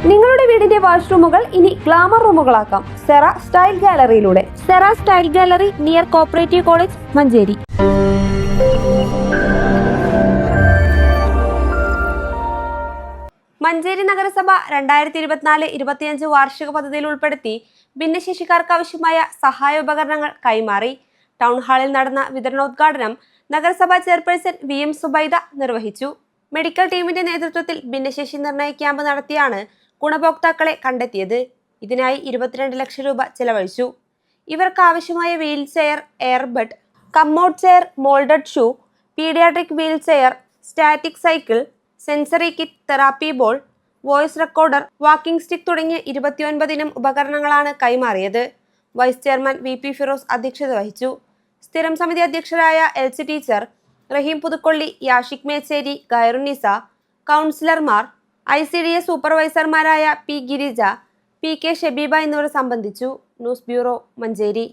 നിങ്ങളുടെ വീടിന്റെ വാഷ്റൂമുകൾ ഇനി ഗ്ലാമർ റൂമുകളാക്കാം സെറ സ്റ്റൈൽ ഗാലറിയിലൂടെ. Sera Style Gallery near cooperative college, Manjeri. Manjeri നഗരസഭ 2024-25 വാർഷിക പദ്ധതിയിൽ ഉൾപ്പെടുത്തി ഭിന്നശേഷിക്കാർക്ക് ആവശ്യമായ സഹായ ഉപകരണങ്ങൾ കൈമാറി. ടൗൺ ഹാളിൽ നടന്ന വിതരണോദ്ഘാടനം നഗരസഭാ ചെയർപേഴ്സൺ VM സുബൈദ നിർവഹിച്ചു. മെഡിക്കൽ ടീമിന്റെ നേതൃത്വത്തിൽ ഭിന്നശേഷി നിർണയ ക്യാമ്പ് നടത്തിയാണ് ഗുണഭോക്താക്കളെ കണ്ടെത്തിയത്. ഇതിനായി 22 ലക്ഷം രൂപ ചെലവഴിച്ചു. ഇവർക്ക് ആവശ്യമായ wheel chair, air bed, commode chair, moulded shoe, paediatric wheel chair, static cycle, sensory kit, therapy ball, voice recorder, walking stick തുടങ്ങിയ 29 ഇനം ഉപകരണങ്ങളാണ് കൈമാറിയത്. വൈസ് ചെയർമാൻ VP ഫിറോസ് അധ്യക്ഷത വഹിച്ചു. സ്ഥിരം സമിതി അധ്യക്ഷരായ LC ടീച്ചർ, റഹീം പുതുക്കൊള്ളി, യാഷിക് മേച്ചേരി, ഗൈറുന്നിസ, കൗൺസിലർമാർ, ICDS സൂപ്പർവൈസർമാരായ P ഗിരിജ, PK ഷബീബ എന്നിവർ സംബന്ധിച്ചു. News bureau, Manjeri.